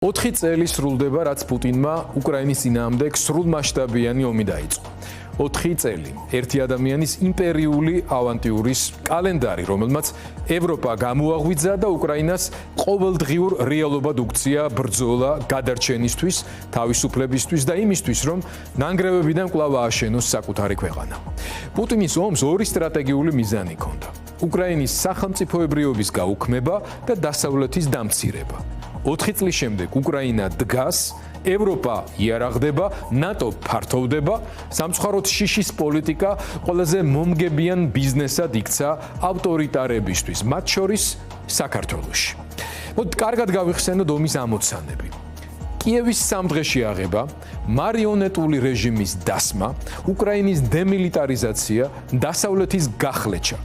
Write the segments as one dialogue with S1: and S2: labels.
S1: 4 წელი სრულდება, რაც პუტინმა უკრაინის წინააღმდეგ სრულმასშტაბიანი ომი დაიწყო. 4 წელი ერთი ადამიანის იმპერიული ავანტიურის კალენდარი, რომელმაც ევროპა გამოაღვიძა და უკრაინას ყოველდღიურ რეალობად უქცია ბრძოლა გადარჩენისთვის, თავისუფლებისთვის და იმისთვის, რომ ნანგრევებიდან კვლავ ააშენოს საკუთარი ქვეყანა. პუტინის ომს ორი სტრატეგიული მიზანი ჰქონდა: უკრაინის სახელმწიფოებრიობის გაუქმება და დასავლეთის დამცირება. 4 წლის შემდეგ უკრაინა დგას, ევროპა იარაღდება, ნატო ფართოვდება, სამწუხაროდ შიშის პოლიტიკა ყველაზე მომგებიან ბიზნესად იქცა ავტორიტარებისთვის, მათ შორის საქართველოში. მოდით კარგად გავიხსენოთ ომის ამოცანები. კიევის 3 დღეში აღება, მარიონეტული რეჟიმის დასმა, უკრაინის დემილიტარიზაცია, დასავლეთის გახლეჩა.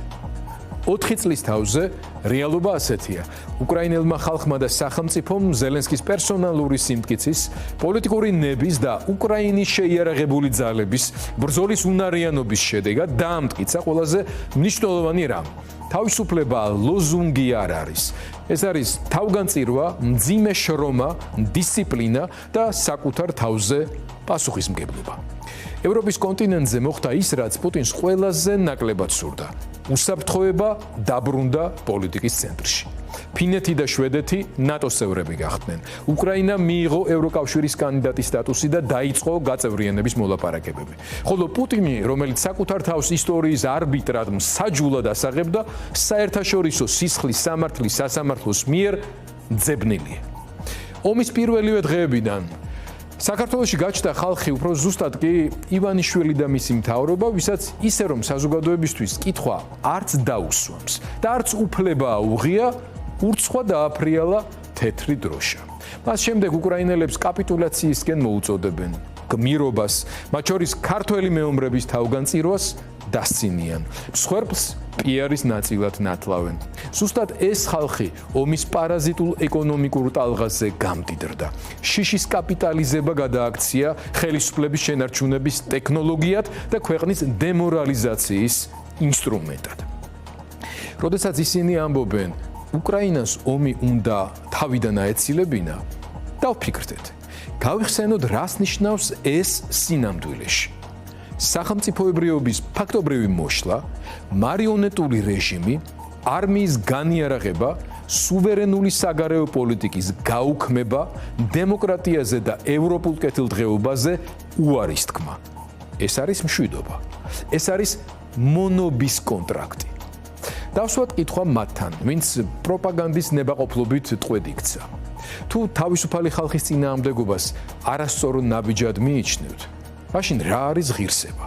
S1: 4 წლის თავზე რეალობა ასეთია: უკრაინელმა ხალხმა და სახელმწიფომ ზელენსკის პერსონალური სიმტკიცის, პოლიტიკური ნების და უკრაინის შეიარაღებული ძალების ბრძოლის უნარიანობის შედეგად დაამტკიცა ყველაზე მნიშვნელოვანი რამ. თავისუფლება ლოზუნგი არ არის. ეს არის თავგანწირვა, მძიმე შრომა, დისციპლინა და საკუთარ თავზე პასუხისმგებლობა. ევროპის კონტინენტზე მოხდა ის, რაც პუტინს ყველაზე ნაკლებად სურდა: უსაფრთხოება დაბრუნდა პოლიტიკის ცენტრში. ფინეთი და შვედეთი ნატოს წევრები გახდნენ. უკრაინა მიიღო ევროკავშირის კანდიდატის სტატუსი და დაიწყო გაწევრიანების მოლაპარაკებები. ხოლო პუტინი, რომელიც საკუთარ თავს ისტორიის არბიტრად მსაჯულად ასაღებდა, საერთაშორისო სისხლის სამართლის სასამართლოს მიერ ძებნილია. ომის პირველივე დღეებიდან საქართველოში გაჩნდა ხალხი უფრო ზუსტად კი ივანიშვილი და მისი მთავრობა, ვისაც ისე რომ საზოგადოებისთვის კითხვა არც დაუსვამს და არც უფლება აუღია, ურცხვა დააფრიალა თეთრი დროშა. მას შემდეგ უკრაინელებს კაპიტულაციისკენ მოუწოდებენ, გმირობას, მათ შორის ქართველი მეომრების თავგანწირვას დასცინიან, მსხვერპლს პიარის ნაწილად ნათლავენ. ზუსტად ეს ხალხი ომის პარაზიტულ ეკონომიკურ ტალღაზე გამდიდრდა. შიშის კაპიტალიზება გადააქცია ხელისუფლების შენარჩუნების ტექნოლოგიად და ქვეყნის დემორალიზაციის ინსტრუმენტად. როდესაც ისინი ამბობენ, უკრაინას ომი უნდა თავიდან აეცილებინა, დავფიქრდეთ, გავიხსენოთ, რას ნიშნავს ეს სინამდვილეში. სახელმწიფოებრიობის ფაქტობრივი მოშლა, მარიონეტული რეჟიმი, არმიის განიარაღება, სუვერენული საგარეო პოლიტიკის გაუქმება, დემოკრატიაზე და ევროპულ კეთილდღეობაზე უარის თქმა. ეს არის მშვიდობა. ეს არის მონობის კონტრაქტი. დავსვათ კითხვა მათთან, ვინც პროპაგანდის ნებაყოფლობით ტყვედ იქცა. თუ თავისუფალი ხალხის წინააღმდეგობას არასწორ ნაბიჯად მიიჩნევთ, მაშინ რა არის ღირსება?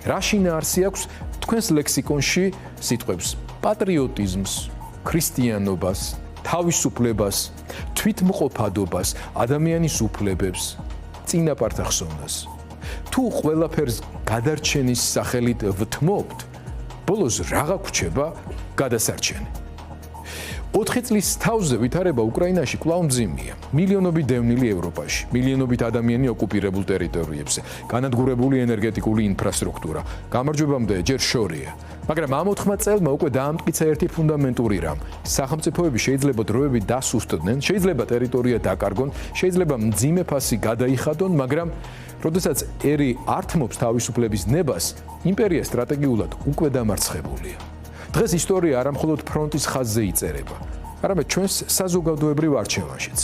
S1: რა შინაარსი აქვს თქვენს ლექსიკონში სიტყვებს პატრიოტიზმს, ქრისტიანობას, თავისუფლებას, თვითმყოფადობას, ადამიანის უფლებებს, წინაპართა თუ ყველაფერს გადარჩენის სახელით ვთმობთ, ბოლოს რა გაგვჩება გადასარჩენი? 4 წლის თავზე ვითარება უკრაინაში კვლავ მძიმეა. მილიონობით დევნილი ევროპაში, მილიონობით ადამიანი ოკუპირებულ ტერიტორიებზე, განადგურებული ენერგეტიკული ინფრასტრუქტურა. გამარჯვებამდე ჯერ შორია. მაგრამ ამ 4 წელმა უკვე დაამტკიცა ერთი ფუნდამენტური რამ: სახელმწიფოები შეიძლება დროებით დასუსტდნენ, შეიძლება ტერიტორია დაკარგონ, შეიძლება მძიმე ფასი გადაიხადონ, მაგრამ როდესაც ერი ართმობს თავისუფლების ნებას, იმპერია სტრატეგიულად უკვე დამარცხებულია. დღეს ისტორია არა მხოლოდ ფრონტის ხაზზე იწერება, არამედ ჩვენს საზოგადოებრივ არჩევანშიც.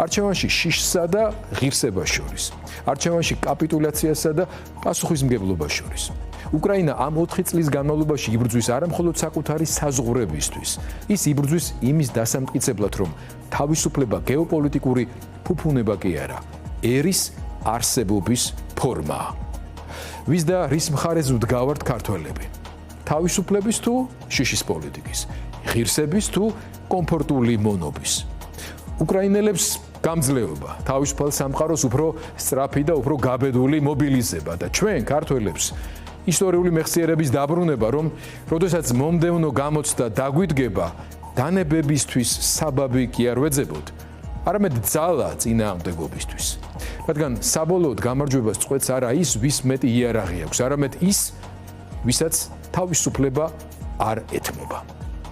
S1: არჩევანში შიშსა და ღირსებას შორის, არჩევანში კაპიტულაციასა და პასუხისმგებლობას შორის. უკრაინა ამ 4 წლის განმავლობაში იბრძვის არა მხოლოდ საკუთარი საზღვრებისთვის, ის იბრძვის იმის დასამტკიცებლად, რომ თავისუფლება გეოპოლიტიკური ფუფუნება კი არა, ერის არსებობის ფორმაა. ვის და რის მხარეს ვდგავართ ქართველები? თავისუფლების თუ შიშის პოლიტიკის, ღირსების თუ კომფორტული მონობის. უკრაინელებს გამძლეობა, თავისუფალ სამყაროს უფრო სწრაფი და უფრო გაბედული მობილიზება და ჩვენ ქართველებს ისტორიული მეხსიერების დაბრუნება, რომ როდესაც მომდევნო გამოცდა დაგვიდგება, დანებებისთვის საბაბი კი არ ვეძებოთ, არამედ ძალა წინააღმდეგობისთვის. რადგან საბოლოოდ გამარჯვებას წყვეტს არა ის, ვის მეტი იარაღი აქვს, არამედ ის, ვისაც თავისუფლება არ ეთმობა.